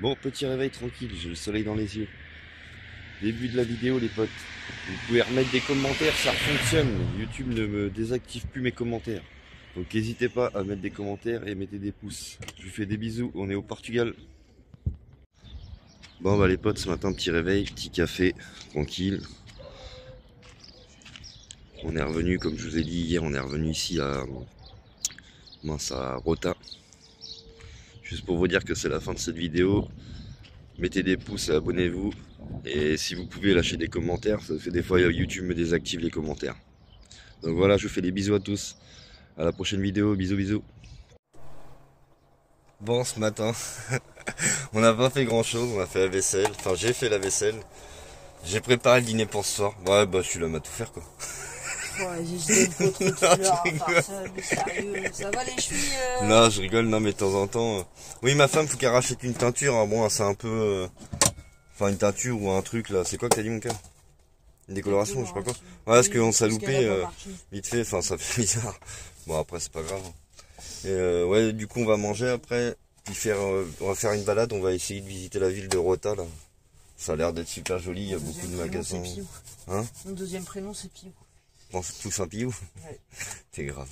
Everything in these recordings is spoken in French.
Bon, petit réveil tranquille, j'ai le soleil dans les yeux. Début de la vidéo les potes. Vous pouvez remettre des commentaires, ça fonctionne. YouTube ne me désactive plus mes commentaires. Donc n'hésitez pas à mettre des commentaires et mettez des pouces. Je vous fais des bisous, on est au Portugal. Bon bah les potes, ce matin petit réveil, petit café, tranquille. On est revenu, comme je vous ai dit hier, on est revenu ici à Rota. Juste pour vous dire que c'est la fin de cette vidéo. Mettez des pouces et abonnez-vous. Et si vous pouvez lâcher des commentaires, ça fait des fois YouTube me désactive les commentaires. Donc voilà, je vous fais des bisous à tous. À la prochaine vidéo, bisous bisous. Bon, ce matin, on n'a pas fait grand chose, on a fait la vaisselle. Enfin, j'ai fait la vaisselle. J'ai préparé le dîner pour ce soir. Ouais, bah je suis l'homme à tout faire quoi. Ouais, j'ai une trop de fleurs à part ça, mais sérieux, ça va les chevilles Non, je rigole, non mais de temps en temps... Oui, ma femme, faut qu'elle rachète une teinture, hein. Bon, c'est un peu... Enfin, une teinture ou un truc là, c'est quoi que t'as dit mon gars? Une décoloration, je sais pas quoi. Ouais, parce qu'on s'est loupé vite fait, enfin ça fait bizarre. Bon après c'est pas grave. Et ouais, du coup on va manger après, puis on va faire une balade, on va essayer de visiter la ville de Rota là. Ça a l'air d'être super joli, il y a beaucoup de magasins. Hein? Mon deuxième prénom c'est Piou. Bon, c'est tous un Piou? Ouais. T'es grave.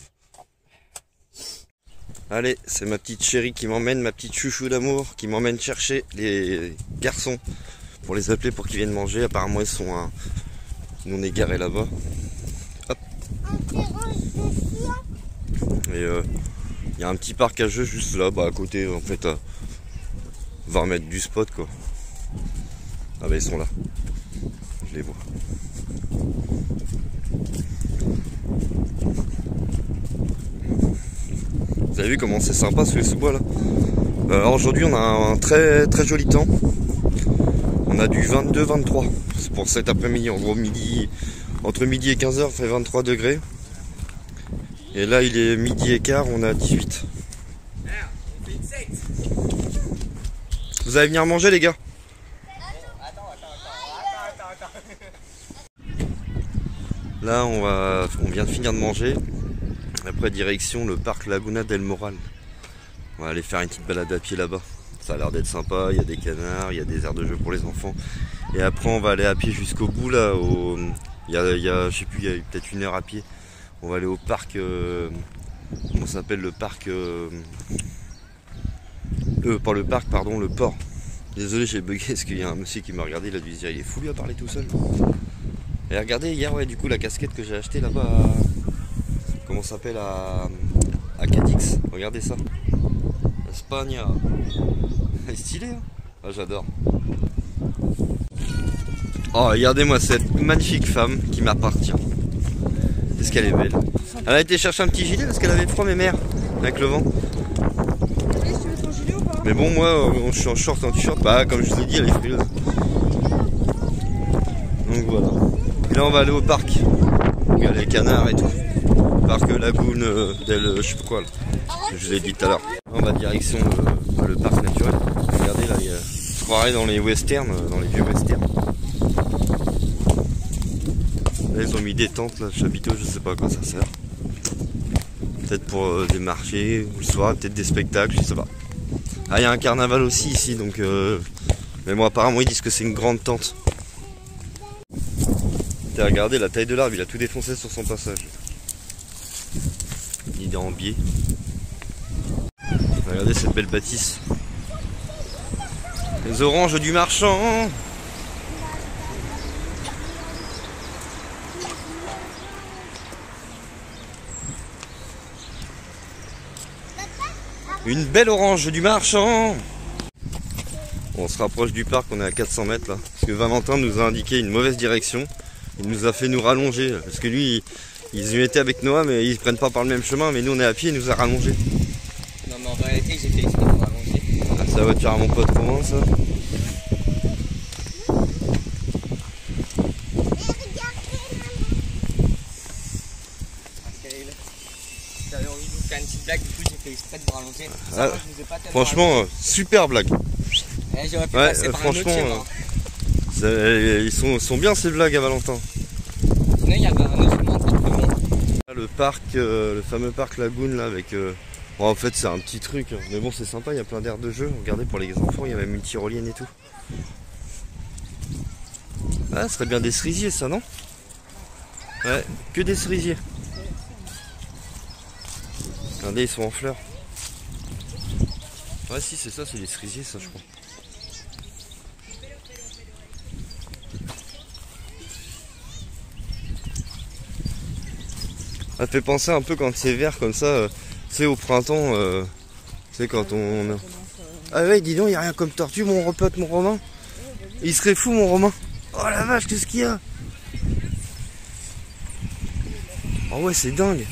Allez, c'est ma petite chérie qui m'emmène, ma petite chouchou d'amour, qui m'emmène chercher les garçons pour les appeler pour qu'ils viennent manger. Apparemment ils sont à... Nous on est garés là-bas. Hop. Et il y a un petit parc à jeux juste là, bah à côté en fait, 20 mètres du spot quoi. Ah bah ils sont là. Je les vois. Vous avez vu comment c'est sympa ce sous-bois là. Alors aujourd'hui on a un très très joli temps. On a du 22-23. C'est pour cet après-midi. En gros midi, entre midi et 15h fait 23 degrés. Et là il est midi et quart, on a 18. Vous allez venir manger les gars? Là on vient de finir de manger. Après direction le parc Laguna del Moral. On va aller faire une petite balade à pied là-bas. Ça a l'air d'être sympa, il y a des canards, il y a des aires de jeu pour les enfants. Et après on va aller à pied jusqu'au bout là. Il y a je sais plus, il y a peut-être 1 heure à pied. On va aller au parc, comment ça s'appelle le parc, pas le parc, pardon, le port. Désolé, j'ai bugué parce qu'il y a un monsieur qui m'a regardé, il a dû se dire il est fou lui à parler tout seul. Et regardez hier, ouais, du coup la casquette que j'ai acheté là-bas, comment ça s'appelle, à Cadix, regardez ça. Espagne, elle est stylée, hein. Ah, j'adore. Oh, regardez-moi cette magnifique femme qui m'appartient. Est-ce qu'elle est belle? Elle a été chercher un petit gilet parce qu'elle avait froid, mes mères, avec le vent. Mais bon, moi, je suis en short, en t-shirt. Bah, comme je vous ai dit, elle est frileuse. Donc voilà. Et là, on va aller au parc. Il y a les canards et tout. Parc Lagune del... je sais pas quoi, là. Je vous ai dit tout à l'heure. On va direction le parc naturel. Regardez, là, il y a... je croirais dans les westerns, dans les vieux westerns. Là, ils ont mis des tentes, là, chapiteaux, je sais pas à quoi ça sert. Peut-être pour des marchés, ou le soir, peut-être des spectacles, je sais pas. Ah, il y a un carnaval aussi ici, donc... Mais bon, apparemment, ils disent que c'est une grande tente. Regardez la taille de l'arbre, il a tout défoncé sur son passage. Il est en biais. Regardez cette belle bâtisse. Les oranges du marchand. Une belle orange du marchand. On se rapproche du parc, on est à 400 mètres là. Parce que Valentin nous a indiqué une mauvaise direction. Il nous a fait nous rallonger. Parce que lui, ils y étaient avec Noah, mais ils ne prennent pas par le même chemin. Mais nous on est à pied, il nous a rallongé. Non mais en réalité j'ai fait exprès pour rallonger. Ah, ça va te faire mon pote comment ça? J'avais envie de vous faire une petite blague, du coup j'ai fait exprès de vous rallonger. Ah, franchement, super blague. J'aurais pu Ouais, passer par franchement, un autre chemin. ils sont bien ces blagues à Valentin. Sinon il y avait un autre chemin très bon. Le parc, le fameux parc Lagune là avec Bon, en fait c'est un petit truc, mais bon c'est sympa, il y a plein d'aires de jeu. Regardez pour les enfants, il y a même une tyrolienne et tout. Ah, ce serait bien des cerisiers ça, non? Ouais, que des cerisiers. Regardez, ils sont en fleurs. Ouais, si, c'est ça, c'est des cerisiers, ça, je crois. Ça fait penser un peu quand c'est vert comme ça, tu sais, au printemps, tu sais, quand on... Ah ouais, dis donc, il n'y a rien comme tortue, mon pote, mon Romain. Il serait fou, mon Romain. Oh la vache, qu'est-ce qu'il y a? Oh ouais, c'est dingue.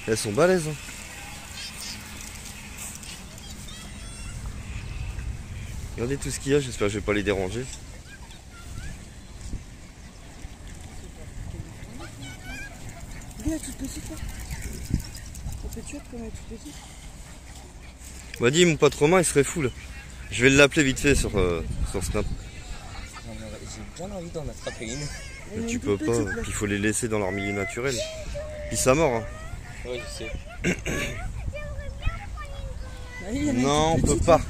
Elles sont balèzes, hein. Regardez tout ce qu'il y a, j'espère que je vais pas les déranger. Elle est toute petite là. La petite comme elle est toute petite. M'a dit mon pote Romain, il serait fou là. Je vais l'appeler vite fait sur Snap. J'ai bien envie d'en attraper une. Mais tu peux pas, puis il faut les laisser dans leur milieu naturel. Puis ça mord, hein. Ouais, je sais. Non, on peut pas.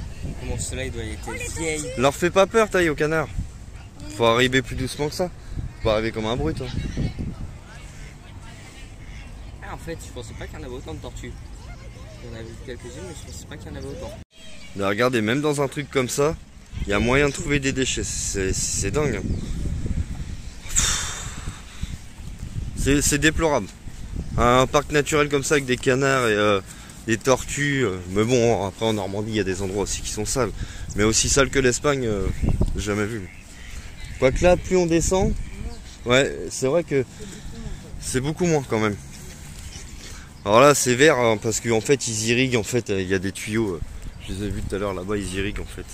Comment cela, il doit être vieille. Leur fais pas peur, taille au canard. Faut arriver plus doucement que ça. Faut pas arriver comme un brut. Hein. Ah, en fait, je pensais pas qu'il y en avait autant de tortues. On a vu quelques-unes, mais je pensais pas qu'il y en avait autant. Mais regardez, même dans un truc comme ça, il y a moyen de trouver des déchets. C'est dingue. C'est déplorable. Un parc naturel comme ça avec des canards et des tortues. Mais bon, après en Normandie, il y a des endroits aussi qui sont sales. Mais aussi sales que l'Espagne, jamais vu. Quoique là, plus on descend, ouais, c'est vrai que c'est beaucoup moins quand même. Alors là, c'est vert hein, parce qu'en fait, ils irriguent. En fait, il y a des tuyaux. Je les ai vus tout à l'heure là-bas, ils irriguent en fait.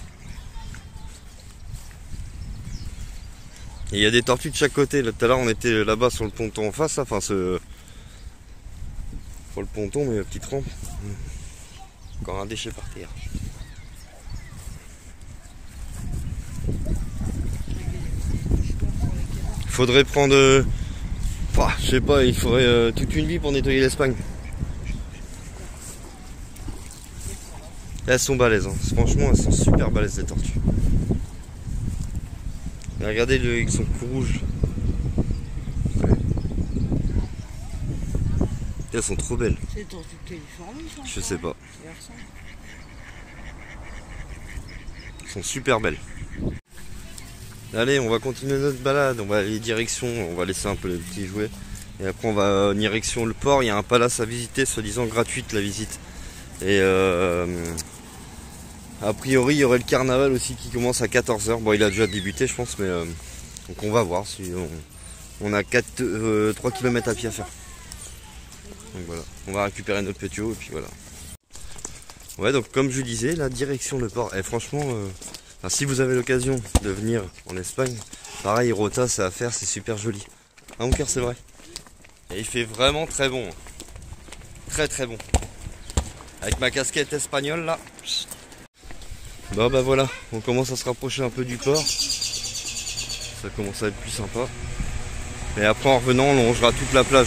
Et il y a des tortues de chaque côté. Là, tout à l'heure, on était là-bas sur le ponton en face, là, enfin sur le ponton, mais la petite rampe. Encore un déchet par terre. Faudrait prendre, je sais pas, il faudrait toute une vie pour nettoyer l'Espagne. Elles sont balèzes, hein. Franchement, elles sont super balèzes les tortues. Et regardez, ils sont tout rouges. Ouais. Elles sont trop belles. C'est des tortues de Californie, ça? Je sais pas. Elles sont super belles. Allez, on va continuer notre balade. On va aller direction, on va laisser un peu les petits jouets. Et après, on va direction le port. Il y a un palace à visiter, soi-disant gratuite la visite. Et a priori, il y aurait le carnaval aussi qui commence à 14 h. Bon, il a déjà débuté, je pense, mais donc on va voir si on a 3 km à pied à faire. Donc voilà, on va récupérer notre petit eau et puis voilà. Ouais, donc comme je vous disais, la direction le port. Et franchement, si vous avez l'occasion de venir en Espagne, pareil, Rota, c'est à faire, c'est super joli. Hein, mon cœur, c'est vrai. Et il fait vraiment très bon. Très très bon. Avec ma casquette espagnole là. Bah voilà, on commence à se rapprocher un peu du port. Ça commence à être plus sympa. Et après en revenant, on longera toute la plage.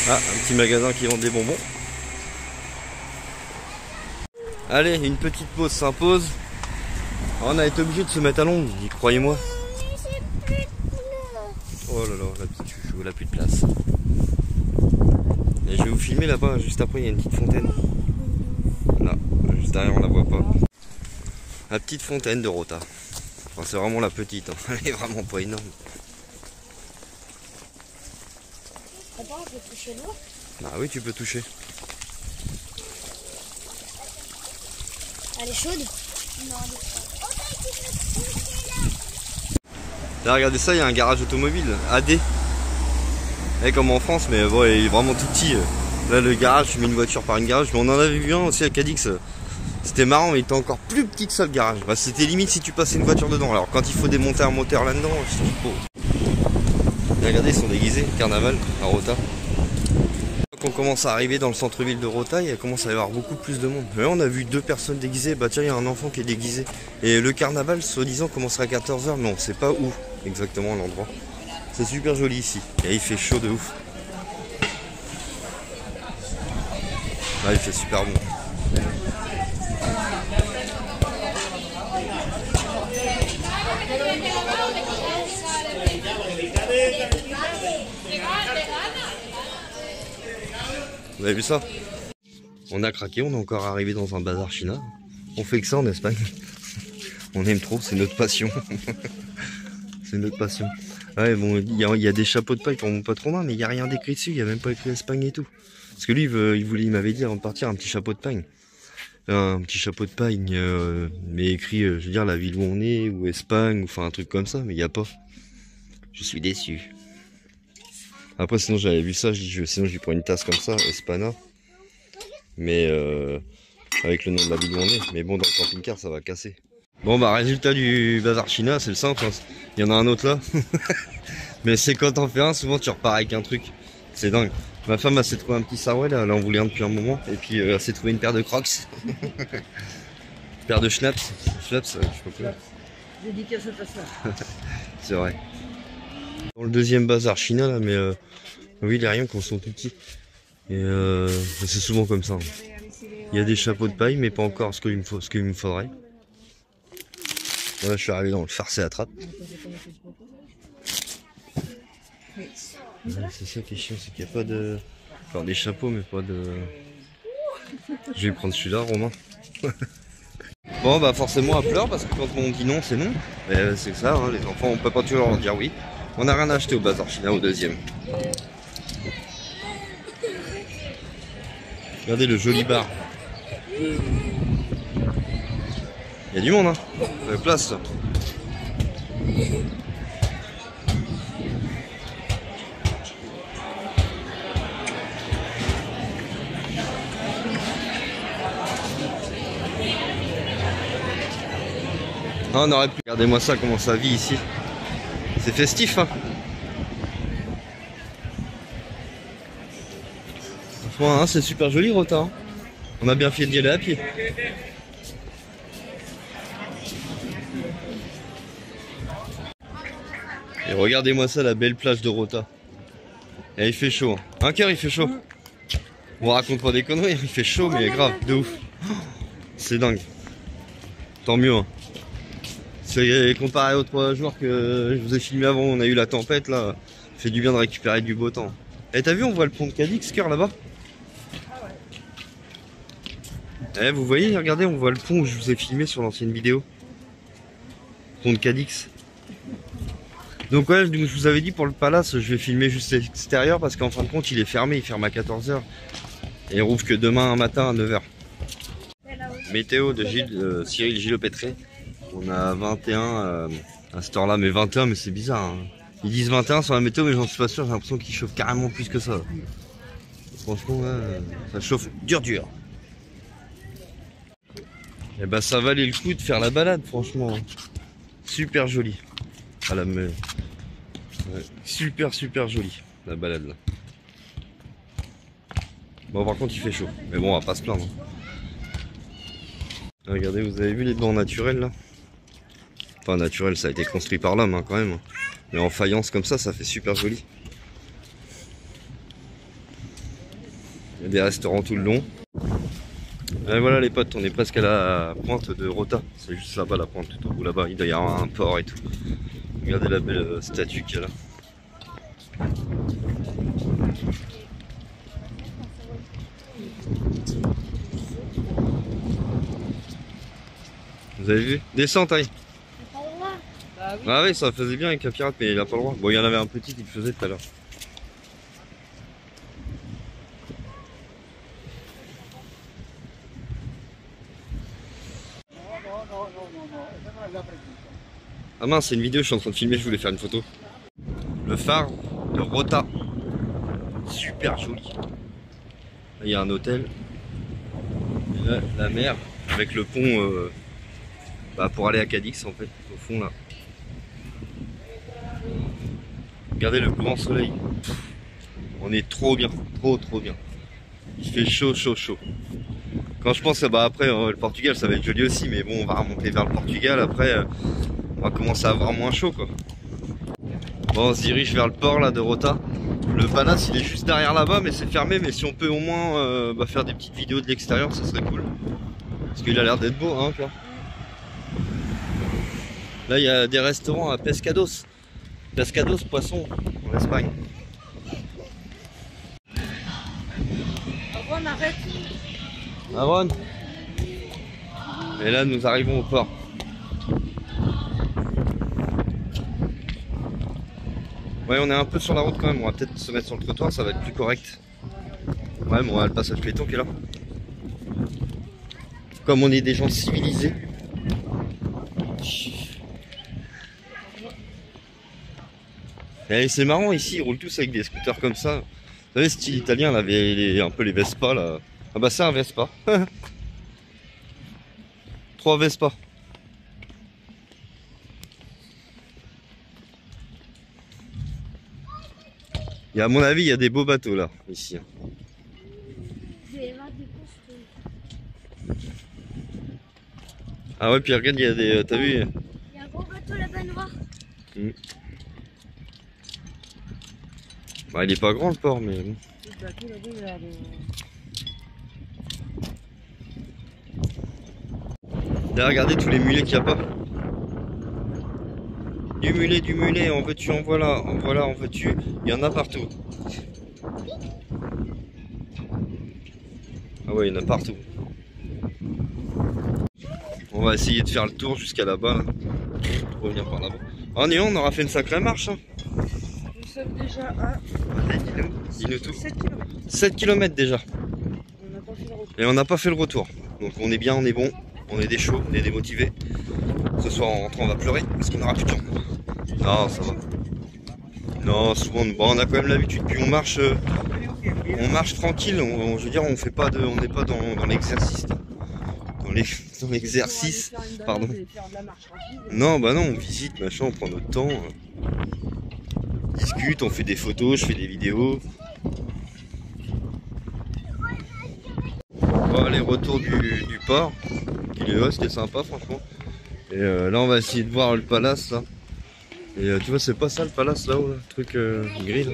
Ah, un petit magasin qui vend des bonbons. Allez, une petite pause s'impose. On a été obligé de se mettre à l'ombre, croyez-moi. Oh là là, la petite chouchou, elle a plus de place. Et je vais vous filmer là-bas, juste après il y a une petite fontaine. Là, juste derrière on la voit pas. La petite fontaine de Rota. Enfin, c'est vraiment la petite, hein. Elle est vraiment pas énorme. On peut toucher l'eau? Ah oui, tu peux toucher. Elle est chaude? Non, elle est chaude. Là, regardez ça, il y a un garage automobile, AD. Et comme en France, mais bon, il est vraiment tout petit. Là, le garage, tu mets une voiture par une garage. Mais on en avait vu un aussi à Cadix. C'était marrant, mais il était encore plus petit que ça, le garage. Bah, c'était limite si tu passais une voiture dedans. Alors, quand il faut démonter un moteur là-dedans, je trouve pas. Regardez, ils sont déguisés, carnaval, à Rota. Quand on commence à arriver dans le centre-ville de Rota, il commence à y avoir beaucoup plus de monde. Là, on a vu 2 personnes déguisées. Bah, tiens, il y a un enfant qui est déguisé. Et le carnaval, soi-disant, commencerait à 14 h, mais on sait pas où exactement l'endroit. C'est super joli ici. Et il fait chaud de ouf. il fait super bon. Vous avez vu ça? On a craqué, on est encore arrivé dans un bazar chinois. On fait que ça en Espagne. On aime trop, c'est notre passion. C'est notre passion. Ouais, bon, il y a des chapeaux de paille pour mon patron, mais il n'y a rien d'écrit dessus, il n'y a même pas écrit Espagne et tout. Parce que lui, il m'avait dit avant de partir un petit chapeau de paille. Un petit chapeau de paille, mais écrit, je veux dire, la ville où on est, ou Espagne, ou enfin un truc comme ça, mais il n'y a pas. Je suis déçu. Après, sinon, j'avais vu ça, sinon, je lui prends une tasse comme ça, Espana. Mais avec le nom de la ville où on est. Mais bon, dans le camping-car, ça va casser. Bon, bah, résultat du bazar chinois, c'est le simple. Hein. Il y en a un autre là. Mais c'est quand t'en fais un, souvent tu repars avec un truc. C'est dingue. Ma femme, elle s'est trouvé un petit sarouel, là. Elle en voulait un depuis un moment. Et puis, elle s'est trouvé une paire de Crocs. Une paire de Schnaps. Schnaps, je sais pas quoi. Dédicace à ta soeur. C'est vrai. Dans le deuxième bazar chinois, là, mais oui, les rayons, quand ils sont tout petits. Et c'est souvent comme ça. Hein. Il y a des chapeaux de paille, mais pas encore ce qu'il me faudrait. Là, je suis arrivé dans le farce et attrape. C'est ça qui est chiant, c'est qu'il n'y a pas de... Enfin, des chapeaux, mais pas de... Je vais prendre celui-là, Romain. Bon, bah forcément, elle pleure, parce que quand on dit non, c'est non. C'est ça, hein, les enfants, on peut pas toujours leur dire oui. On n'a rien acheté au bazar chinois, au deuxième. Regardez le joli bar. Il y a du monde, hein. La place, là. Ah, on aurait pu. Regardez-moi ça, comment ça vit ici. C'est festif, hein. Franchement, hein, c'est super joli, Rota. Hein. On a bien fait d'y aller à pied. Et regardez-moi ça, la belle plage de Rota. Et il fait chaud. Hein. Un cœur, il fait chaud. On raconte pas des conneries, il fait chaud, mais grave, de ouf. C'est dingue. Tant mieux. Hein. C'est comparé aux 3 jours que je vous ai filmé avant, on a eu la tempête là. Ça fait du bien de récupérer du beau temps. Et t'as vu, on voit le pont de Cadix, cœur là-bas. Eh, vous voyez, regardez, on voit le pont où je vous ai filmé sur l'ancienne vidéo. Pont de Cadix. Donc ouais, je vous avais dit pour le palace, je vais filmer juste l'extérieur parce qu'en fin de compte, il est fermé, il ferme à 14 h. Et il rouvre que demain matin à 9 h. Météo de Cyril Gilopétré. On a 21 à cette heure-là, mais 21, mais c'est bizarre. Hein. Ils disent 21 sur la météo, mais j'en suis pas sûr, j'ai l'impression qu'il chauffe carrément plus que ça. Franchement, ouais, ça chauffe dur. Et bah ça valait le coup de faire la balade, franchement. Super joli. Ah, ouais, super joli, la balade là. Bon, par contre, il fait chaud. Mais bon, on va pas se plaindre. Regardez, vous avez vu les bancs naturels là? Enfin, naturel, ça a été construit par l'homme hein, quand même. Mais en faïence comme ça fait super joli. Il y a des restaurants tout le long. Et voilà les potes, on est presque à la pointe de Rota. C'est juste là-bas la pointe, tout au bout là-bas. Il doit y avoir un port et tout. Regardez la belle statue qu'il y a là. Vous avez vu? Descente, allez. Ah oui, ça faisait bien avec la pirate, mais il a pas le droit. Bon, il y en avait un petit qui le faisait tout à l'heure. Ah mince, c'est une vidéo, je suis en train de filmer, je voulais faire une photo. Le phare de Rota. Super joli. Là, il y a un hôtel. Et là, la mer, avec le pont pour aller à Cadix en fait, au fond là. Regardez le grand soleil. On est trop bien, trop bien. Il fait chaud. Quand je pense que après le Portugal ça va être joli aussi, mais bon on va remonter vers le Portugal après on va commencer à avoir moins chaud quoi. Bon on se dirige vers le port là de Rota. Le palace il est juste derrière là-bas mais c'est fermé, mais si on peut au moins faire des petites vidéos de l'extérieur ça serait cool. Parce qu'il a l'air d'être beau hein quoi. Là il y a des restaurants à Pescados. Pescados poisson en Espagne. Aaron, arrête. Aaron. Et là nous arrivons au port. Ouais, on est un peu sur la route quand même, on va peut-être se mettre sur le trottoir, ça va être plus correct. Ouais, bon, on a le passage piéton qui est là. Comme on est des gens civilisés. Et c'est marrant ici, ils roulent tous avec des scooters comme ça. Vous savez, style italien, là, un peu les Vespa là. Ah bah c'est un Vespa. 3 Vespa. Et à mon avis, il y a des beaux bateaux là, ici. Ah ouais, puis regarde, il y a des... T'as vu? Il y a un gros bateau là-bas noir. Bah, il est pas grand le port, mais... Le bateau là-bas, il a l'air de... Là, regardez tous les mulets qu'il n'y a pas. Du mulet, en veux-tu, en voilà, en veux-tu. Il y en a partout. Ah ouais, il y en a partout. On va essayer de faire le tour jusqu'à là-bas. Là. Revenir par là-bas. Oh non, on aura fait une sacrée marche. Hein. Nous sommes déjà à... Dis-nous tout. 7 km. 7 km déjà. On n'a pas fait le retour. Et on n'a pas fait le retour. Donc on est bien, on est bon. On est des chauds, on est démotivés. Ce soir en rentrant on va pleurer parce qu'on aura plus de temps. Non, ça va. Non, souvent bon, on a quand même l'habitude. Puis on marche tranquille. Je veux dire, on fait pas de, on n'est pas dans l'exercice. Dans l'exercice, pardon. Non, bah non, on visite, machin, on prend notre temps. On discute, on fait des photos, je fais des vidéos. Bon, les retours du port. C'était sympa, franchement. Et là, on va essayer de voir le palace, là. Et tu vois, c'est pas ça le palace là-haut, là, le truc gris là.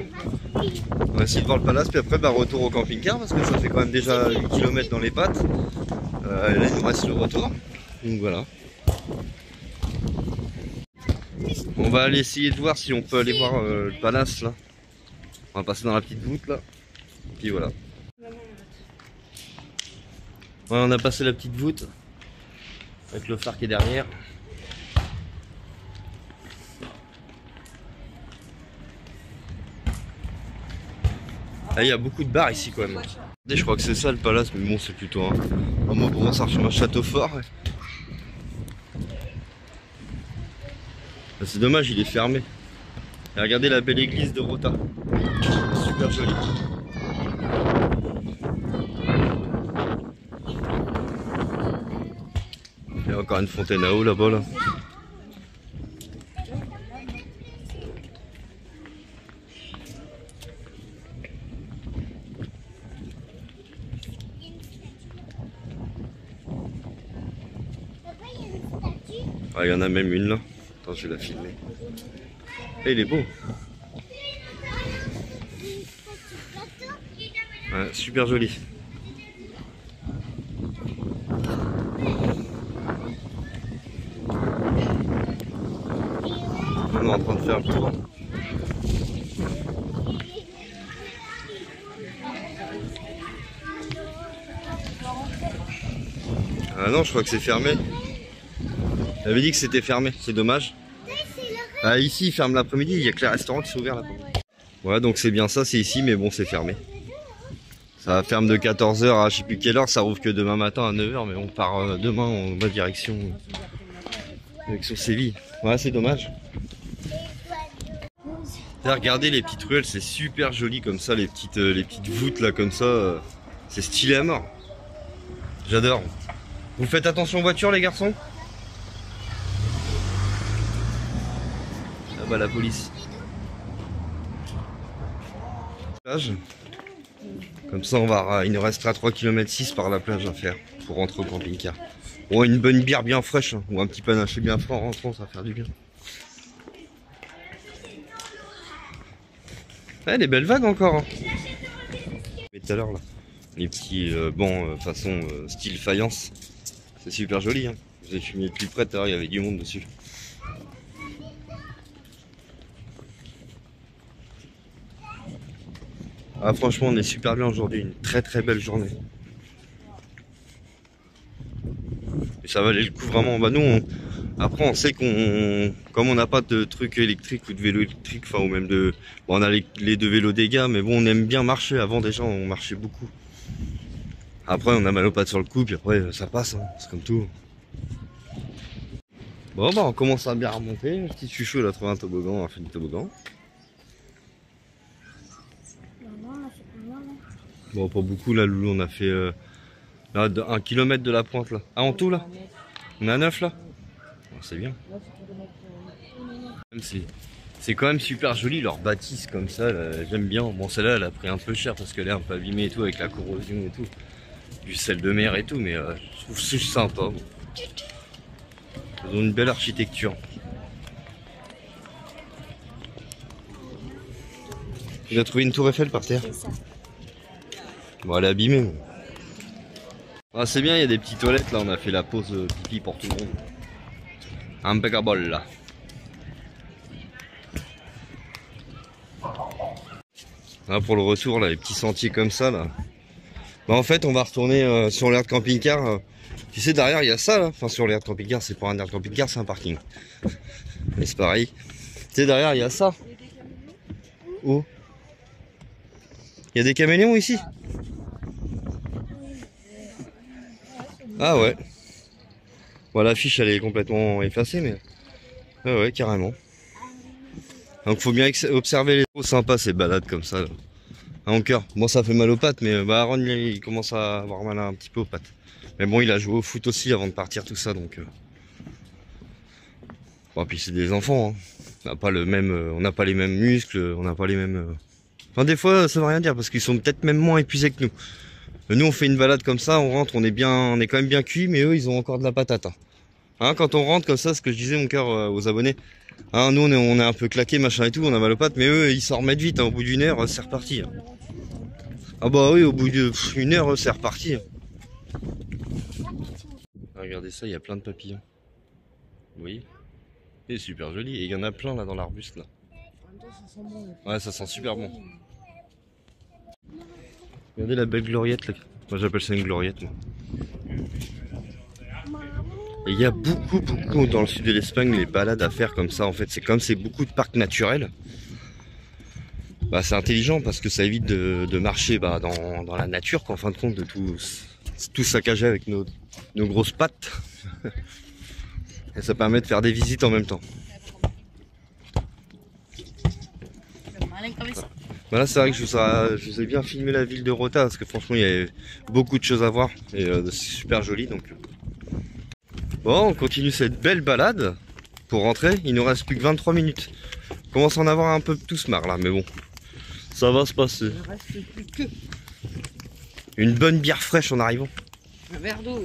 On va essayer de voir le palace, puis après, bah, retour au camping-car parce que ça fait quand même déjà 8 km dans les pattes. Là, il nous reste le retour. Donc voilà. On va aller essayer de voir si on peut aller voir le palace là. On va passer dans la petite voûte là. Puis voilà. Ouais, on a passé la petite voûte avec le phare qui est derrière. Là, il y a beaucoup de bars ici quand même. Je crois que c'est ça le palace, mais bon, c'est plutôt un mot pour moi, ça ressemble à un château fort. C'est dommage, il est fermé. Et regardez la belle église de Rota. Super jolie. Il y a encore une fontaine à eau là-bas là. Ah, il y en a même une là. Attends, je vais la filmer. Et il est beau. Ouais, super joli. On est en train de faire le tour. Ah non, je crois que c'est fermé. J'avais dit que c'était fermé, c'est dommage. Ah, ici, ils ferment l'après-midi, il n'y a que les restaurants qui sont ouverts l'après-midi. Ouais, donc c'est bien ça, c'est ici, mais bon, c'est fermé. Ça ferme de 14 h à je sais plus quelle heure, ça rouvre que demain matin à 9 h, mais on part demain, on va direction Séville. Ouais, c'est dommage. Là, regardez les petites ruelles, c'est super joli comme ça, les petites voûtes là comme ça, c'est stylé à mort. J'adore. Vous faites attention aux voitures les garçons? Ah bah la police. Plage. Comme ça il nous restera 3,6 km par la plage à faire pour rentrer au camping-car. Bon, une bonne bière bien fraîche hein, ou un petit panaché bien fort en rentrant, ça va faire du bien. Ouais, des belles vagues encore. Hein. Mais tout à l'heure là, les petits bancs façon style faïence, c'est super joli. Hein. Je suis mis de plus près, tout à l'heure il y avait du monde dessus. Ah franchement on est super bien aujourd'hui, une très belle journée. Et ça valait le coup vraiment. Bah nous après on sait qu'on, comme on n'a pas de trucs électriques ou de vélo électrique, enfin ou même de, bon, on a les deux vélos dégâts, mais bon on aime bien marcher. Avant déjà on marchait beaucoup. Après on a mal aux pattes sur le coup, puis après ça passe, hein. C'est comme tout. Bon bah on commence à bien remonter. Petit chuchou là, trouvé un toboggan, on a fait du toboggan. Bon pas beaucoup là Loulou, on a fait là, 1 km de la pointe là. Ah en tout là on est à 9 là. C'est bien. C'est quand même super joli leur bâtisse comme ça, j'aime bien. Bon celle-là elle a pris un peu cher parce qu'elle est un peu abîmée et tout avec la corrosion et tout. Du sel de mer et tout, mais je trouve c'est sympa. Bon. Ils ont une belle architecture. J'ai trouvé une tour Eiffel par terre. Bon elle est abîmée. Mais... ah, c'est bien, il y a des petites toilettes là, on a fait la pause pipi pour tout le monde. Impeccable là. Là pour le retour là, les petits sentiers comme ça là. Bah en fait on va retourner sur l'aire de camping-car. Tu sais derrière il y a ça là. Enfin sur l'aire de camping-car, c'est pas un aire de camping-car, c'est un parking. Mais c'est pareil. Tu sais derrière il y a ça. Où? Il y a des caméléons ici? Ah ouais. Bon l'affiche elle est complètement effacée mais... ah ouais carrément. Donc faut bien observer les trop sympas ces balades comme ça. Là. En cœur. Bon ça fait mal aux pattes mais bah Aaron il commence à avoir mal un petit peu aux pattes. Mais bon il a joué au foot aussi avant de partir tout ça donc... bon puis c'est des enfants. Hein. On n'a pas le même, on n'a pas les mêmes muscles, on n'a pas les mêmes... Enfin des fois ça veut rien dire parce qu'ils sont peut-être même moins épuisés que nous. Nous on fait une balade comme ça, on rentre, on est quand même bien cuit, mais eux ils ont encore de la patate. Hein, quand on rentre comme ça, ce que je disais mon cœur aux abonnés, hein, nous on est un peu claqué machin et tout, on a mal aux pattes, mais eux ils s'en remettent vite, hein, au bout d'une heure c'est reparti. Hein. Ah bah oui, au bout d'une heure c'est reparti. Hein. Regardez ça, il y a plein de papillons. Vous voyez? C'est super joli, et il y en a plein là dans l'arbuste là. Ouais ça sent super bon. Regardez la belle gloriette là. Moi j'appelle ça une gloriette moi. Et il y a beaucoup dans le sud de l'Espagne les balades à faire comme ça en fait. C'est comme c'est beaucoup de parcs naturels. Bah c'est intelligent parce que ça évite de marcher bah, dans la nature qu'en fin de compte de tout saccager avec nos grosses pattes. Et ça permet de faire des visites en même temps. Voilà, c'est vrai que je vous ai bien filmé la ville de Rota parce que franchement il y avait beaucoup de choses à voir et c'est super joli donc. Bon, on continue cette belle balade pour rentrer. Il nous reste plus que 23 minutes. On commence à en avoir un peu tous marre là, mais bon, ça va se passer. Il ne reste plus que une bonne bière fraîche en arrivant. un verre d'eau.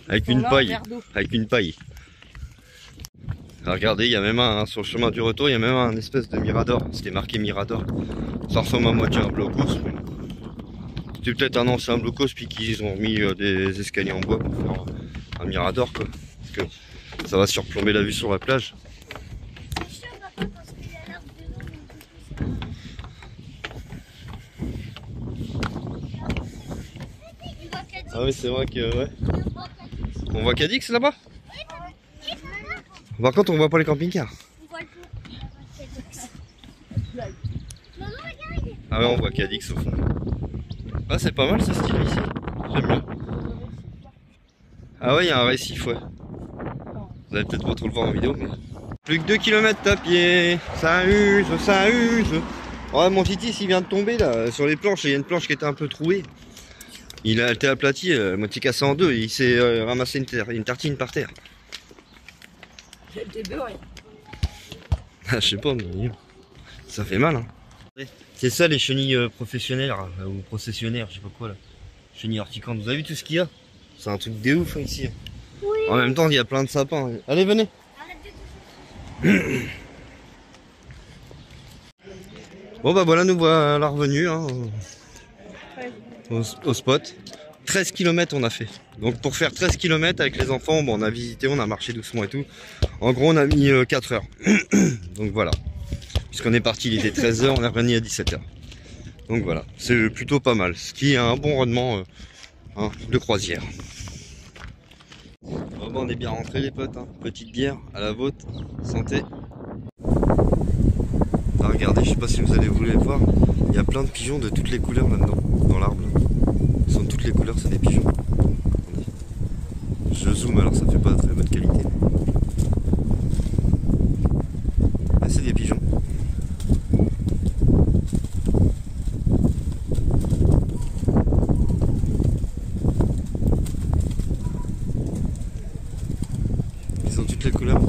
Avec une paille. Avec une paille. Alors regardez, il y a même sur le chemin du retour, il y a même un espèce de mirador. C'était marqué mirador. Ça ressemble à moitié à un blocos. C'était peut-être un ancien blocos puis qu'ils ont mis des escaliers en bois pour faire un mirador quoi. Parce que ça va surplomber la vue sur la plage. Ah oui c'est vrai que ouais. On voit Cadix là-bas? Par contre on voit pas les camping-cars. Ah ouais on voit Cadix au fond. Ah c'est pas mal ce style ici. J'aime bien. Ah ouais il y a un récif ouais. Vous allez peut-être pas trop le voir en vidéo mais... Plus que 2 km à pied. Ça use, ça use. Ouais mon Titis il vient de tomber là sur les planches. Il y a une planche qui était un peu trouée. Il a été aplati, moitié cassé en deux. Il s'est ramassé une tartine par terre. Ah, je sais pas, mais ça fait mal. Hein. C'est ça les chenilles professionnelles ou processionnaires, je sais pas quoi là. Chenilles horticantes. Vous avez vu tout ce qu'il y a? C'est un truc de ouf hein, ici. Oui. En même temps, il y a plein de sapins. Allez, venez. Bon bah voilà, nous voilà revenus hein, au spot. 13 km on a fait. Donc pour faire 13 km avec les enfants, bon, on a visité, on a marché doucement et tout. En gros on a mis 4 heures. Donc voilà. Puisqu'on est parti, il était 13 h, on est revenu à 17 h. Donc voilà, c'est plutôt pas mal. Ce qui est un bon rendement hein, de croisière. Bon, on est bien rentrés les potes, hein. Petite bière à la vôtre, santé. Ah, regardez, je sais pas si vous allez vouloir voir, il y a plein de pigeons de toutes les couleurs là-dedans, dans l'arbre. Ils sont de toutes les couleurs, c'est des pigeons. Je zoome alors ça fait pas de très bonne qualité. Ah, c'est des pigeons. Ils sont de toutes les couleurs.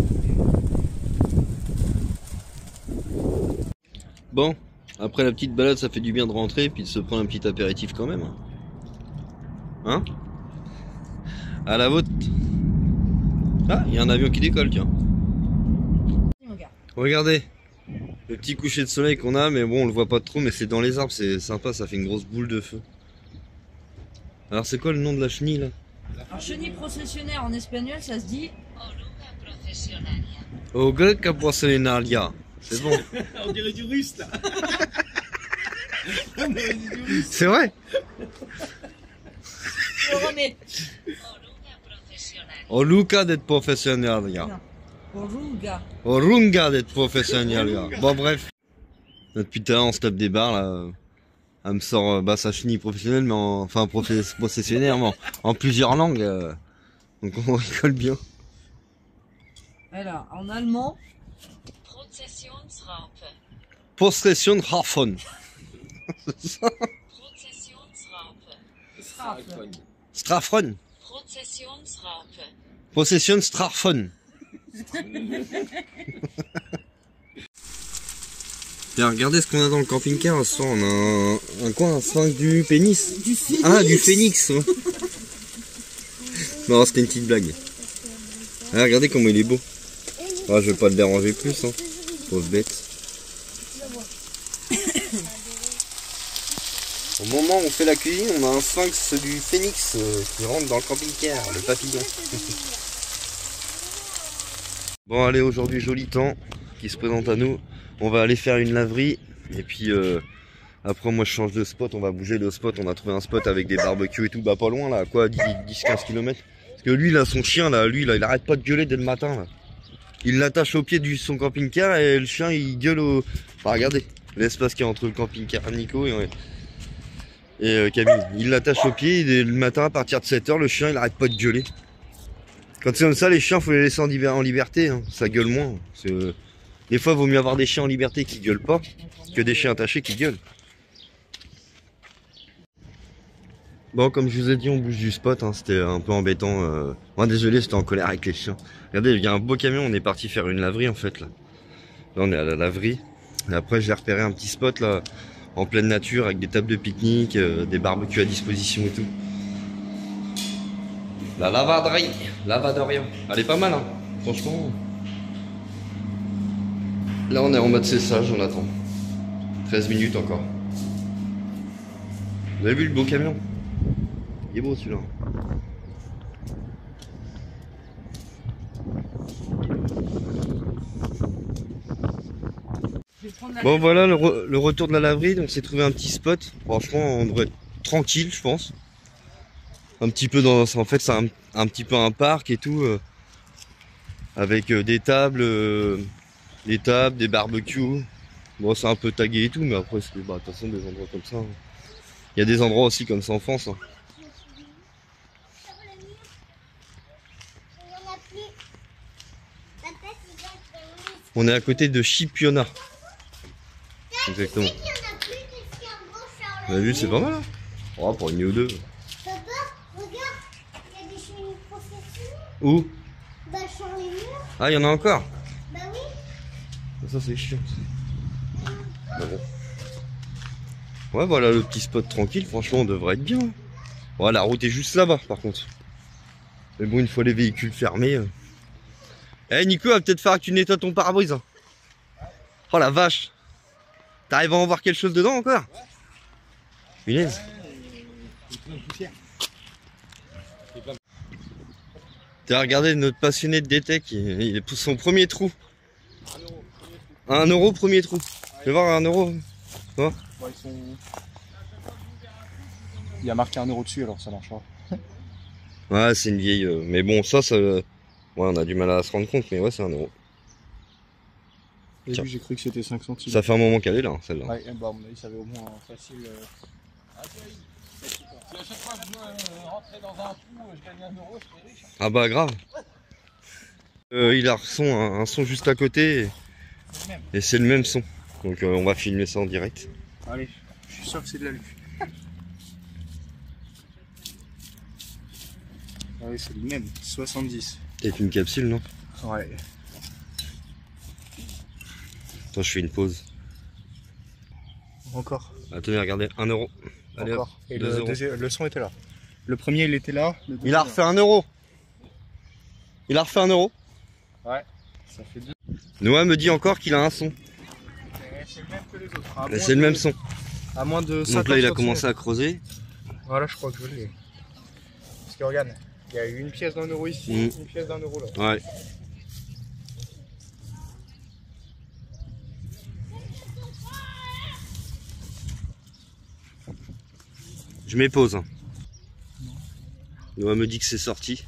Bon, après la petite balade, ça fait du bien de rentrer puis de se prendre un petit apéritif quand même. Hein? À la vôtre. Ah, il y a un avion qui décolle, tiens. Regardez, le petit coucher de soleil qu'on a, mais bon, on le voit pas trop, mais c'est dans les arbres, c'est sympa, ça fait une grosse boule de feu. Alors, c'est quoi le nom de la chenille là? Un chenille processionnaire en espagnol, ça se dit Oruga processionaria. C'est bon. On dirait du russe là. C'est vrai? Oruga de professionaria. Oruga. Orunga d'être professionnel. Bon bref. Depuis tout à l'heure on se tape des barres là. Elle me sort sa chenille professionnelle mais enfin processionnaire mais en plusieurs langues. Donc on rigole bien. Alors, en allemand. Possessionsraffen. Straffen. Possessionsstraffen. Tiens, regardez ce qu'on a dans le camping-car ce soir. On a un quoi? Un sphinx du pénis? Du phénix. Ah, du phénix. Non, c'était une petite blague. Ah, regardez comment il est beau. Ah, je vais pas le déranger plus, hein. Pauvre bête. Au moment où on fait la cuisine, on a un sphinx du phénix qui rentre dans le camping-car, le papillon. Bon, allez, aujourd'hui, joli temps qui se présente à nous. On va aller faire une laverie. Et puis, après, moi, je change de spot. On va bouger de spot. On a trouvé un spot avec des barbecues et tout. Bah, pas loin, là, quoi, 10-15 km. Parce que lui, là, son chien, là, lui, là, il arrête pas de gueuler dès le matin, là. Il l'attache au pied de son camping-car et le chien, il gueule au... Enfin, regardez, l'espace qu'il y a entre le camping-car Nico et Camille. Il l'attache au pied et le matin, à partir de 7 h, le chien, il arrête pas de gueuler. Quand c'est comme ça, les chiens, faut les laisser en liberté, hein. Ça gueule moins. Des fois, il vaut mieux avoir des chiens en liberté qui gueulent pas que des chiens attachés qui gueulent. Bon, comme je vous ai dit, on bouge du spot, hein. C'était un peu embêtant. Moi, désolé, j'étais en colère avec les chiens. Regardez, il y a un beau camion, on est parti faire une laverie en fait. Là, on est à la laverie. Et après, j'ai repéré un petit spot là, en pleine nature, avec des tables de pique-nique, des barbecues à disposition et tout. La lavaderie, lavaderia. Elle est pas mal, hein, franchement. Là, on est en mode cessage, on attend. 13 minutes encore. Vous avez vu le beau camion? Il est beau celui-là. Bon voilà le retour de la laverie, donc c'est trouvé un petit spot. Franchement on devrait être tranquille je pense. Un petit peu dans... En fait c'est un petit peu un parc et tout. Avec des tables, des barbecues. Bon c'est un peu tagué et tout mais après c'est de toute façon des endroits comme ça. Il y a des endroits aussi comme ça en France. Hein. On est à côté de Chipiona. Exactement. Vous avez vu, c'est pas mal, hein? Oh, pour une nuit ou deux. Papa, regarde, il y a des chenilles processionnaires. Où? Bah, sur les murs. Ah, il y en a encore? Bah oui. Ça, c'est chiant. Bah bon. Ouais, voilà le petit spot tranquille. Franchement, on devrait être bien. Ouais, la route est juste là-bas, par contre. Mais bon, une fois les véhicules fermés, Eh Nico, va peut-être falloir que tu nettoies ton pare-brise. Hein. Oh la vache. T'arrives à en voir quelque chose dedans encore? Punaise. T'as regardé notre passionné de DTEC, il est pour son premier trou. 1 euro premier trou. Tu veux voir 1 euro? Ouais, il y a marqué 1 euro dessus alors ça marchera. Ouais, c'est une vieille. Mais bon, ça. Ouais, on a du mal à se rendre compte, mais ouais, c'est 1 euro. Au début, j'ai cru que c'était 5 centimes. Ça fait un moment qu'elle est là, hein, celle-là. Ouais, bah, à mon avis, ça avait au moins facile. Si à chaque fois que je rentrais dans un trou, je gagnais 1 euro, j'étais riche. Ah bah, grave. Il a un son juste à côté. Et c'est le même son. Donc, on va filmer ça en direct. Allez, je suis sûr que c'est de la lue. Ah oui, c'est le même, 70. Peut-être une capsule, non? Ouais. Attends, je fais une pause. Encore. Attendez, regardez, 1 euro. Allez, hop, Encore. Et 2 euros. le son était là. Le premier, il était là. Le Il a refait 1 euro. Il a refait 1 euro. Ouais, ça fait 2. Noah me dit encore qu'il a un son. C'est le même que les autres. C'est le même son. À moins de 50 Donc là, il a centimes. commencé à creuser. Voilà, je crois que je l'ai. Parce que regarde, il y a eu une pièce d'1 euro ici, une pièce d'1 euro là. Ouais. Je mets pause. Hein. Noah me dit que c'est sorti.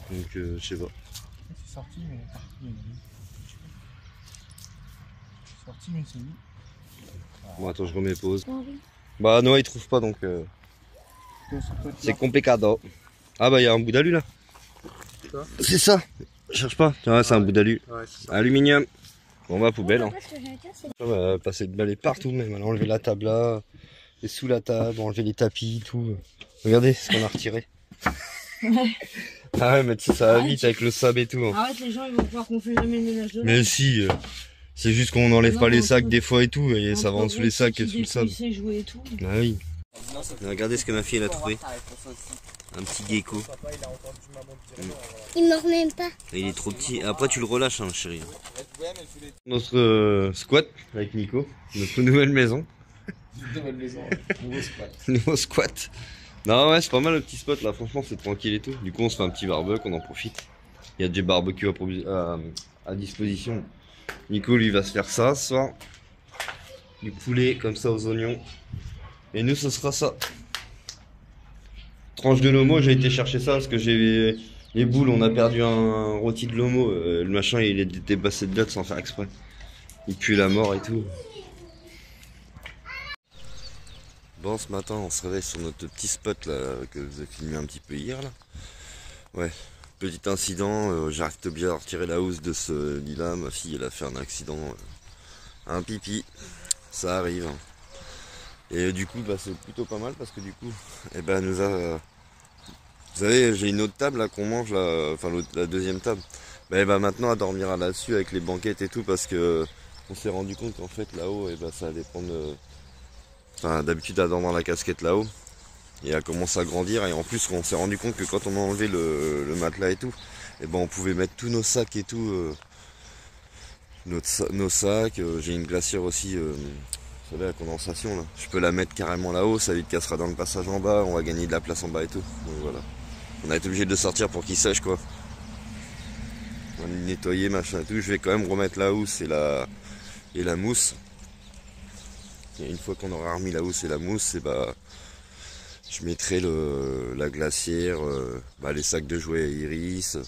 Donc je sais pas. C'est sorti, mais c'est sorti, mais c'est mis. Bon, attends, je remets pause. Bah, Noah il trouve pas donc. C'est complicado. Ah, bah, il y a un bout d'alu là. C'est ça. Je cherche pas. Tiens, c'est un bout d'alu. Ouais, Aluminium. Bon, bah, poubelle. Hein. On va passer de balai partout, même. Alors, enlever la table là. Et sous la table, enlever les tapis, tout. Regardez ce qu'on a retiré. Ah ouais, mais tu sais, ça va vite avec le sable et tout. Hein. Arrête, les gens ils vont croire qu'on fait jamais le ménage de là. Mais si, c'est juste qu'on n'enlève pas les sacs des fois et tout, et ça va en dessous les sacs et sous le sable. Jouer et tout. Ah oui. Regardez ce que ma fille elle a trouvé. Un petit gecko. Il mord même pas. Il est trop petit. Après tu le relâches, hein, chérie. Notre squat avec Nico. Notre nouvelle maison. Nouvelle maison, nouveau squat. Nouveau squat. Non ouais, c'est pas mal le petit spot là, franchement c'est tranquille et tout. Du coup on se fait un petit barbecue, on en profite. Il y a du barbecue à disposition. Nico lui va se faire ça ce soir. Du poulet comme ça aux oignons. Et nous ce sera ça. Tranche de lomo, j'ai été chercher ça parce que j'ai les boules, on a perdu un rôti de lomo. Le machin il est dépassé de date sans faire exprès. Il pue la mort et tout. Bon, ce matin on se réveille sur notre petit spot là que je vous ai filmé un petit peu hier là. Ouais, petit incident, j'arrive bien à retirer la housse de ce lit là, ma fille elle a fait un accident, un pipi, ça arrive. Et du coup bah, c'est plutôt pas mal parce que du coup, eh ben, nous a... Vous savez, j'ai une autre table là qu'on mange là, enfin la deuxième table. Bah, elle va maintenant à dormir là-dessus avec les banquettes et tout parce que on s'est rendu compte qu'en fait là-haut, eh ben, ça allait prendre... Enfin, d'habitude elle dort dans la casquette là-haut et elle commence à grandir et en plus on s'est rendu compte que quand on a enlevé le matelas et tout, et ben on pouvait mettre tous nos sacs et tout, nos sacs, j'ai une glacière aussi, vous savez la condensation là, je peux la mettre carrément là-haut, ça vite cassera dans le passage en bas, on va gagner de la place en bas et tout, donc voilà, on a été obligé de le sortir pour qu'il sèche quoi, on va le nettoyer machin et tout, je vais quand même remettre la housse et la mousse. Et une fois qu'on aura remis la housse et la mousse, et bah, je mettrai la glacière, les sacs de jouets Iris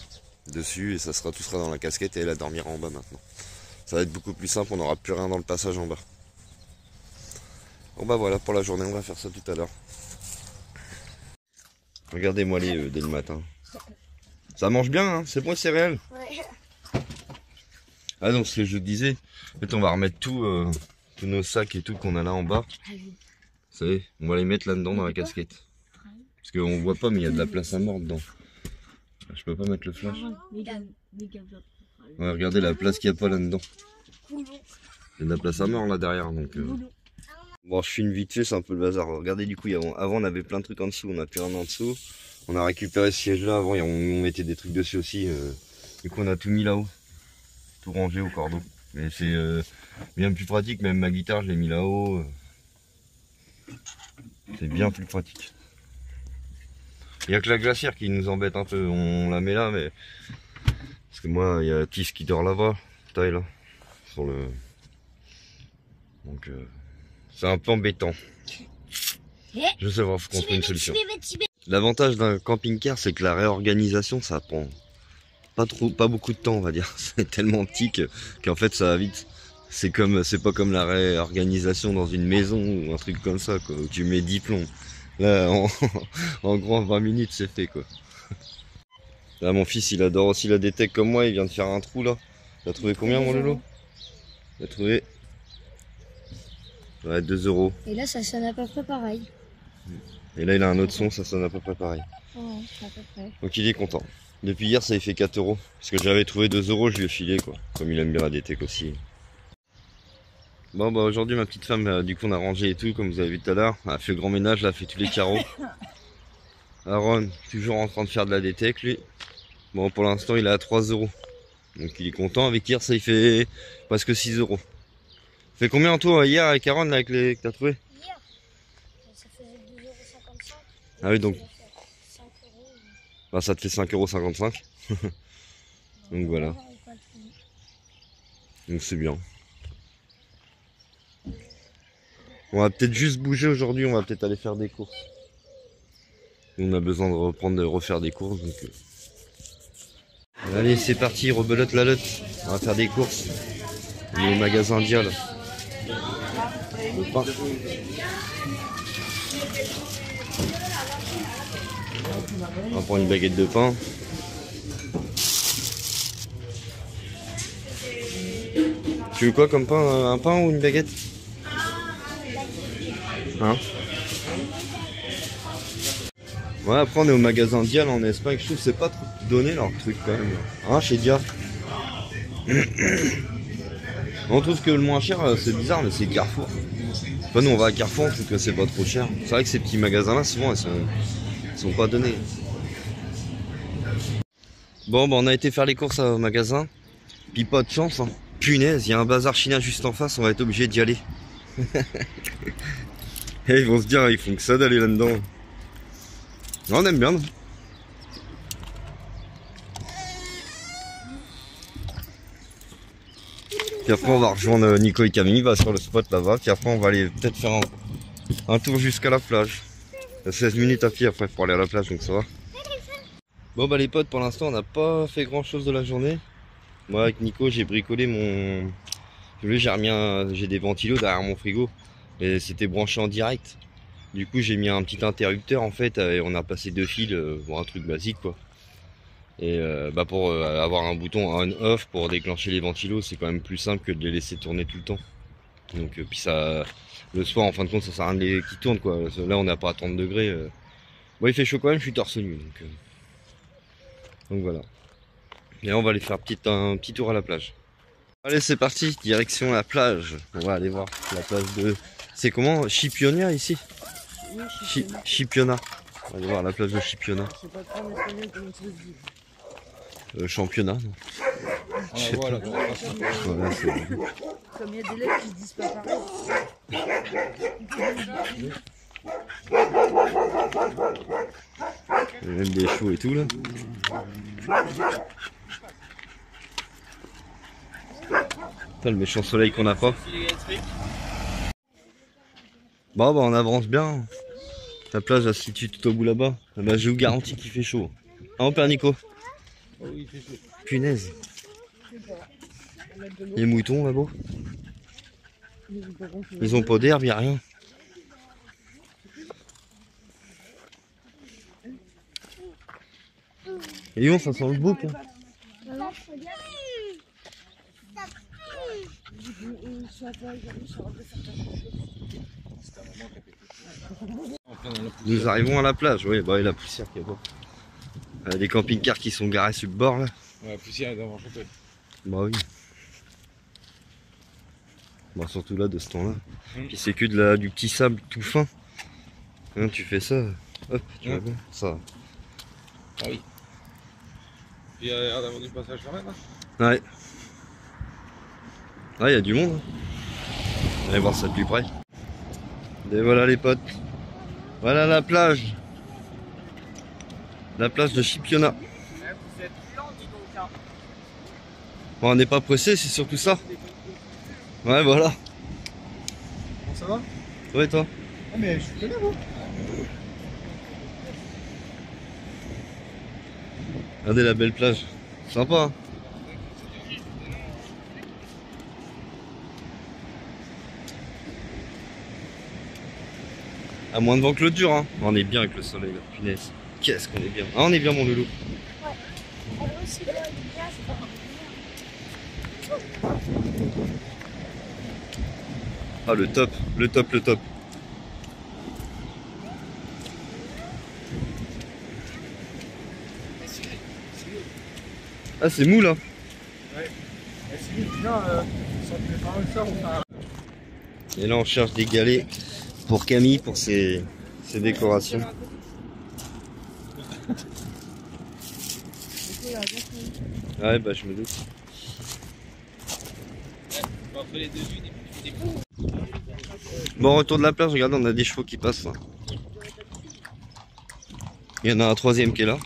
dessus et ça sera tout sera dans la casquette et elle dormira en bas maintenant. Ça va être beaucoup plus simple, on n'aura plus rien dans le passage en bas. Bon bah voilà pour la journée, on va faire ça tout à l'heure. Regardez-moi les dès le matin. Ça mange bien, hein, c'est bon les céréales. Ouais. Ah donc ce que je disais, en fait on va remettre tous nos sacs et tout qu'on a là en bas. Vous savez, on va les mettre là-dedans dans la casquette. Parce qu'on voit pas mais il y a de la place à mort dedans. Je peux pas mettre le flash. Ouais, regardez la place qu'il n'y a pas là-dedans. Il y a de la place à mort là derrière donc. Bon je filme vite fait, c'est un peu le bazar. Regardez du coup, avant on avait plein de trucs en dessous, on a plus un en dessous. On a récupéré ce siège là, avant on mettait des trucs dessus aussi. Du coup on a tout mis là-haut. Tout rangé au cordeau. Mais c'est bien plus pratique, même ma guitare je l'ai mis là-haut. C'est bien plus pratique. Il n'y a que la glacière qui nous embête un peu, on la met là mais... Parce que moi il y a Tis qui dort là-bas, taille là. Sur le... Donc c'est un peu embêtant. Je sais pas, faut qu'on trouve une solution. L'avantage d'un camping-car c'est que la réorganisation ça prend pas beaucoup de temps on va dire. C'est tellement petit qu'en fait ça va vite. C'est pas comme la réorganisation dans une maison ou un truc comme ça quoi, où tu mets 10 plombs. Là en gros en 20 minutes c'est fait quoi. Là mon fils il adore aussi la détec comme moi, il vient de faire un trou là. T'as trouvé combien mon Lolo? Il a trouvé ouais, 2 €. Et là ça sonne à peu près pareil. Et là il a un autre son, ça sonne à peu près pareil. Ouais, à peu près. Donc il est content. Depuis hier ça lui fait 4 €. Parce que j'avais trouvé 2 €, je lui ai filé quoi. Comme il aime bien la détec aussi. Bon bah aujourd'hui ma petite femme, du coup on a rangé et tout comme vous avez vu tout à l'heure. Elle a fait le grand ménage, elle a fait tous les carreaux. Aaron toujours en train de faire de la détec lui. Bon pour l'instant il est à 3 €. Donc il est content. Avec hier ça lui fait presque 6 €. Fait combien en tout hier avec Aaron là, avec les que t'as trouvé? Hier, ça faisait 2,55 €. Ah oui donc. 5 €. Bah ça te fait 5,55 €. Donc voilà. Donc c'est bien. On va peut-être juste bouger aujourd'hui, on va peut-être aller faire des courses. On a besoin de refaire des courses. Donc... Allez c'est parti, rebelote la lotte. On va faire des courses. On est au magasin Dial. Le pain. On va prendre une baguette de pain. Tu veux quoi comme pain? Un pain ou une baguette? Hein? Ouais, après on est au magasin Dial en Espagne, je trouve que c'est pas trop donné leur truc quand même. Hein, chez Dial. On trouve que le moins cher, c'est bizarre, mais c'est Carrefour. Enfin, nous on va à Carrefour, on trouve que c'est pas trop cher. C'est vrai que ces petits magasins là, souvent ils sont pas donnés. Bon, bah on a été faire les courses au magasin. Puis pas de chance, hein. Punaise, il y a un bazar chinois juste en face, on va être obligé d'y aller. Et ils vont se dire, ils font que ça d'aller là-dedans. On aime bien. Non puis après on va rejoindre Nico et Camille, va sur le spot là-bas. Puis après on va aller peut-être faire un tour jusqu'à la plage. Il y a 16 minutes à pied après pour aller à la plage, donc ça va. Bon bah les potes, pour l'instant on n'a pas fait grand chose de la journée. Moi avec Nico j'ai bricolé mon... J'ai des ventilos derrière mon frigo. Et c'était branché en direct. Du coup j'ai mis un petit interrupteur en fait, et on a passé 2 fils, bon, un truc basique quoi. Et bah pour avoir un bouton on-off pour déclencher les ventilos, c'est quand même plus simple que de les laisser tourner tout le temps. Donc puis ça, le soir en fin de compte ça sert à rien qu'ils tournent quoi. Là on n'a pas à 30 degrés. Bon il fait chaud quand même, je suis torse nu. Donc voilà. Et on va aller faire un petit tour à la plage. Allez c'est parti, direction la plage. On va aller voir la plage de... C'est comment? Chipionia ici? Oui, Chipiona. On va aller voir la plage de Chipiona. Je sais pas trop en espagnol comment ça se dit. Championnat, non? Voilà. Voilà, c'est... Comme il y a des lettres qui se disent pas pareil. Il y a même des chevaux et tout là. Putain, le méchant soleil qu'on n'a pas. Bon bah on avance bien. La plage elle se situe tout au bout là-bas. Bah, je vous garantis qu'il fait chaud. Ah mon père Nico. Punaise. Les moutons là-bas. Ils ont pas d'herbe, y'a rien. Et on ça sent le bouc. Hein. Nous arrivons à la plage, oui, bah et la poussière qui est beau. Des camping-cars qui sont garés sur le bord là. Ouais, la poussière est d'avoir chanté. Bah oui. Bah surtout là de ce temps-là. Puis c'est que du petit sable tout fin. Hein, tu fais ça, hop, tu vois bien, ça. Ah oui. Il y a l'air d'avoir du passage quand même. Ouais. Ah, il y a du monde. Allez voir ça de plus près. Et voilà les potes. Voilà la plage. La plage de Chipiona. Vous êtes lent, dis donc. Hein. Bon, on n'est pas pressé, c'est surtout ça. Ouais, voilà. Bon, ça va? Ouais, toi? Ah, mais je suis là, moi. Regardez la belle plage. Sympa. Hein. À moins de vent que l'eau dure, hein. On est bien avec le soleil là, punaise. Qu'est-ce qu'on est bien. Ah, on est bien mon loulou. Elle est aussi bien, Ah, le top, le top, le top. Ah, c'est mou là. Ouais. C'est bien, si on fait pas ça, on fait un... Et là, on cherche des galets pour Camille pour ses décorations. Ouais, bah, je me doute. Entre les deux vues, des Bon, retour de la plage, regardez, on a des chevaux qui passent là. Il y en a un troisième qui est là.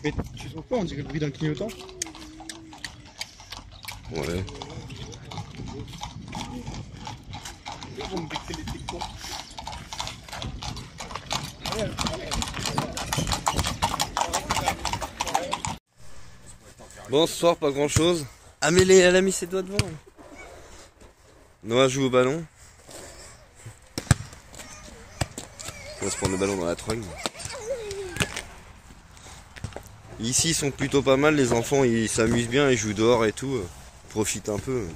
Mais tu trouves pas, on dirait le bruit d'un clignotant? Ouais. Bon, ce soir, pas grand chose. Amélie, elle a mis ses doigts devant. Noah joue au ballon. On va se prendre le ballon dans la trogne. Ici, ils sont plutôt pas mal, les enfants, ils s'amusent bien, ils jouent dehors et tout. Ils profitent un peu.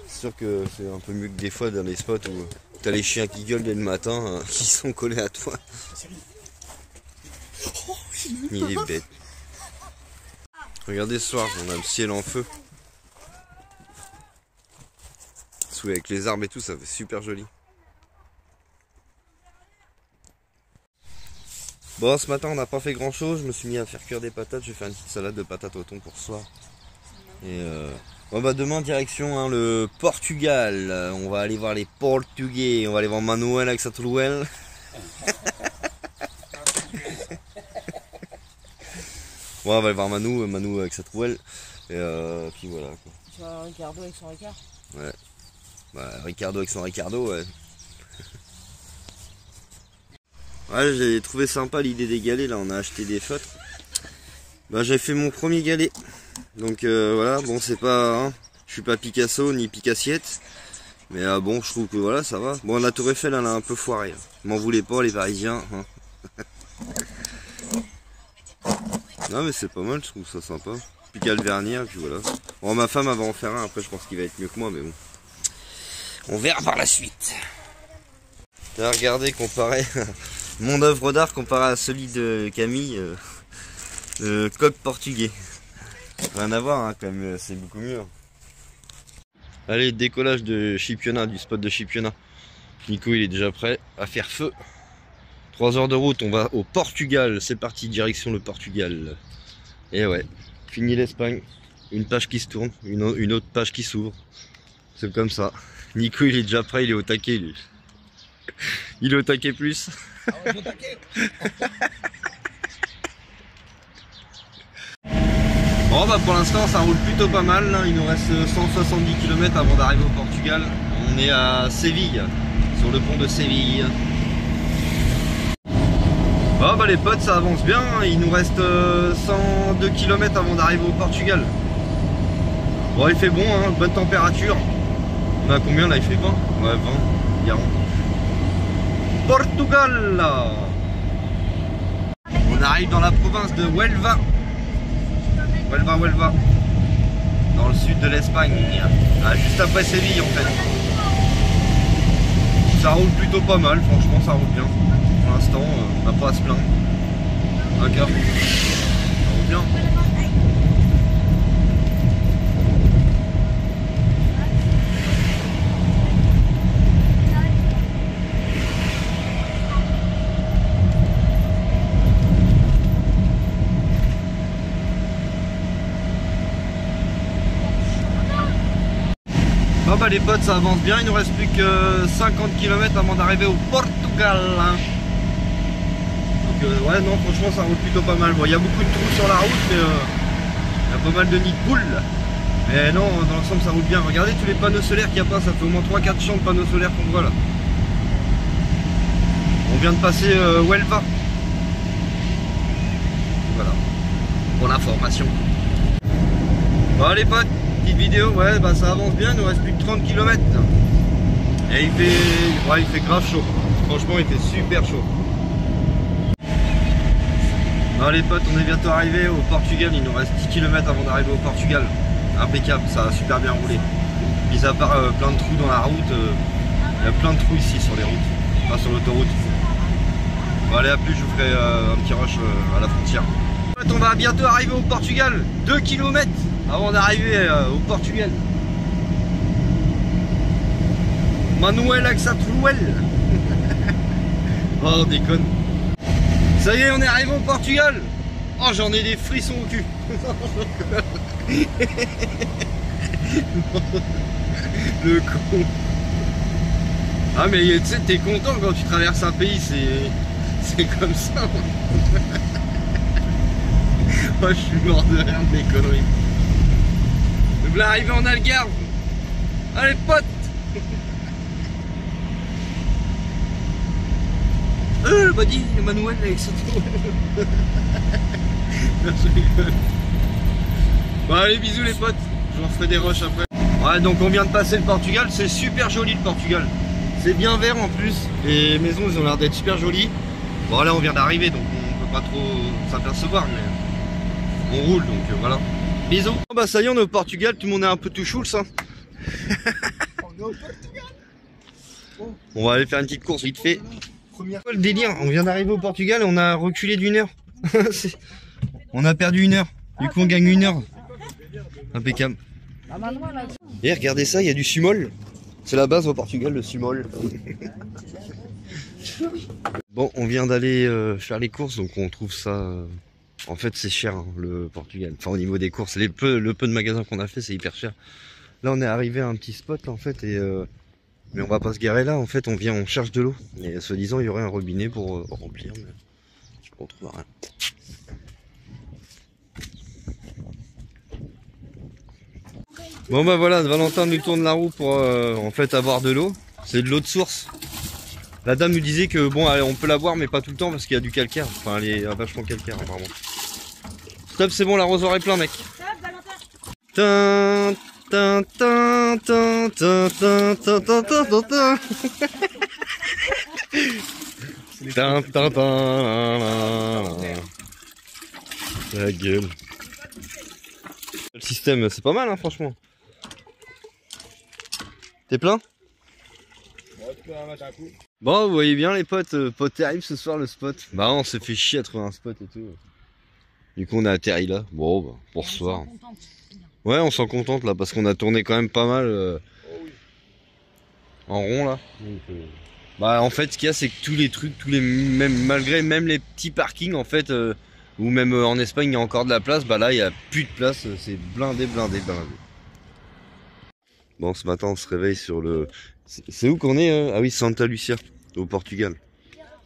C'est sûr que c'est un peu mieux que des fois dans les spots où t'as les chiens qui gueulent dès le matin, qui sont collés à toi. Il est bête. Regardez ce soir, on a le ciel en feu. Sous avec les arbres et tout, ça fait super joli. Bon, ce matin on n'a pas fait grand chose, je me suis mis à faire cuire des patates, je vais faire une petite salade de patates au thon pour ce soir. Et bon, bah demain direction hein, le Portugal, on va aller voir les Portugais, on va aller voir Manuel avec sa trouelle. Ouais, on va aller voir Manu avec sa trouelle. Et puis voilà quoi. Tu vois Ricardo avec son Ricard. Ouais. Bah, Ricardo avec son Ricardo, ouais. Ouais, j'ai trouvé sympa l'idée des galets, là on a acheté des feutres. Bah j'ai fait mon premier galet. Donc voilà, bon c'est pas... Hein, je suis pas Picasso ni Picassiette. Mais bon, je trouve que voilà, ça va. Bon, la tour Eiffel, elle a un peu foiré. M'en voulez pas les Parisiens. Hein. Non mais c'est pas mal, je trouve ça sympa. Puis qu'à le vernis, puis voilà. Bon, ma femme elle va en faire un, après je pense qu'il va être mieux que moi, mais bon. On verra par la suite. T'as regardé comparé mon œuvre d'art comparé à celui de Camille, le coq portugais. Rien à voir, hein, quand même, c'est beaucoup mieux. Allez, décollage de Chipiona, du spot de Chipiona. Nico il est déjà prêt à faire feu. 3 heures de route, on va au Portugal. C'est parti, direction le Portugal. Et ouais, fini l'Espagne. Une page qui se tourne, une autre page qui s'ouvre. C'est comme ça. Nico il est déjà prêt, il est au taquet lui. Il est au taquet plus. Ah ouais, je vais attaquer. Bon bah pour l'instant ça roule plutôt pas mal, là. Il nous reste 170 km avant d'arriver au Portugal. On est à Séville, sur le pont de Séville. Bon bah les potes ça avance bien, il nous reste 102 km avant d'arriver au Portugal. Bon il fait bon, hein, bonne température. On a combien là, il fait 20? Ouais 20, 40. Portugal là. On arrive dans la province de Huelva. Huelva, dans le sud de l'Espagne, juste après Séville en fait. Ça roule plutôt pas mal, franchement ça roule bien. Pour l'instant, on n'a pas à se plaindre. D'accord. Ça roule bien. bah les potes, ça avance bien. Il nous reste plus que 50 km avant d'arriver au Portugal. Hein. Donc ouais, non, franchement, ça roule plutôt pas mal. Bon, il y a beaucoup de trous sur la route, mais il y a pas mal de nids de poules. Mais non, dans l'ensemble, ça roule bien. Regardez tous les panneaux solaires qu'il y a pas. Ça fait au moins 3-4 champs de panneaux solaires qu'on voit là. On vient de passer Huelva. Voilà, pour l'information. Bon les potes, petite vidéo, ouais bah ça avance bien, il nous reste plus que 30 km. Et il fait grave chaud. Franchement il fait super chaud. Bon les potes, on est bientôt arrivé au Portugal, il nous reste 10 km avant d'arriver au Portugal. Impeccable, ça a super bien roulé. Mis à part plein de trous dans la route, il y a plein de trous ici sur les routes, enfin sur l'autoroute. Bon allez, à plus, je vous ferai un petit rush à la frontière. On va bientôt arriver au Portugal, 2 km avant d'arriver au Portugal. Manuel Axatruel. Oh, on déconne. Ça y est, on est arrivé au Portugal. Oh, j'en ai des frissons au cul. Le con. Ah mais tu sais, t'es content quand tu traverses un pays, c'est comme ça. Oh, je suis mort de rire de mes conneries. Donc là, arrivé en Algarve. Allez potes. Bah dis, Emmanuel avec son tour. Bon allez, bisous les potes. Je vous referai des rushs après. Ouais, donc on vient de passer le Portugal. C'est super joli le Portugal. C'est bien vert en plus. Les maisons, ils ont l'air d'être super jolies. Bon là, on vient d'arriver, donc on peut pas trop s'apercevoir, mais on roule, donc voilà. Bisous. Oh, bah ça y est, on est au Portugal. Tout le monde est un peu tout choule, ça. On va aller faire une petite course vite fait. Le délire, on vient d'arriver au Portugal et on a reculé d'une heure. On a perdu 1 heure. Du coup, on gagne 1 heure. Impeccable. Et regardez ça, il y a du sumol. C'est la base au Portugal, le sumol. Bon, on vient d'aller faire les courses, donc on trouve ça... En fait, c'est cher, hein, le Portugal. Enfin, au niveau des courses, le peu de magasins qu'on a fait, c'est hyper cher. Là, on est arrivé à un petit spot, là, en fait, et... Mais on va pas se garer là, en fait, on cherche de l'eau. Et soi-disant, il y aurait un robinet pour remplir, mais on trouve rien. Bon bah voilà, Valentin nous tourne la roue pour en fait avoir de l'eau. C'est de l'eau de source. La dame nous disait que bon, allez, on peut la boire mais pas tout le temps parce qu'il y a du calcaire. Enfin, elle est vachement calcaire apparemment. Stop, c'est bon, l'arrosoir est plein, mec. Tin, tin, tin, tin, tin, tin, tin, tin, tin, tin, tin. Tin, tin, tin, la gueule. Le système, c'est pas mal, hein, franchement. T'es plein? Bon, vous voyez bien les potes, pas terrible ce soir le spot. Bah on s'est fait chier à trouver un spot et tout. Du coup on a atterri là. Bon bah pour ce soir. Ouais, on s'en contente là parce qu'on a tourné quand même pas mal en rond là. Donc, bah en fait ce qu'il y a c'est que tous les trucs, malgré même les petits parkings en fait, ou même en Espagne il y a encore de la place, bah là il n'y a plus de place, c'est blindé. Bon, ce matin on se réveille sur le... C'est où qu'on est Ah oui, Santa Lucia, au Portugal.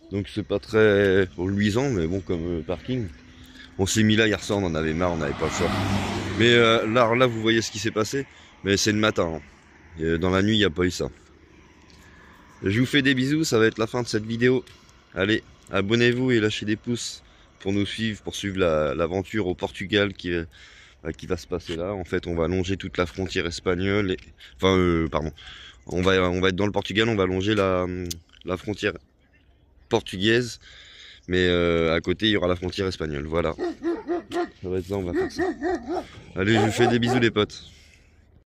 Donc c'est pas très luisant, mais bon, comme parking. On s'est mis là hier soir, on en avait marre, on n'avait pas le choix. Mais là, vous voyez ce qui s'est passé. Mais c'est le matin. Hein. Et dans la nuit, il n'y a pas eu ça. Je vous fais des bisous, ça va être la fin de cette vidéo. Allez, abonnez-vous et lâchez des pouces pour nous suivre, pour suivre l'aventure au Portugal qui va se passer là. En fait, on va longer toute la frontière espagnole. Pardon. On va être dans le Portugal, on va longer la frontière portugaise. Mais à côté, il y aura la frontière espagnole. Voilà. Ça va être ça, on va faire ça. Allez, je vous fais des bisous les potes.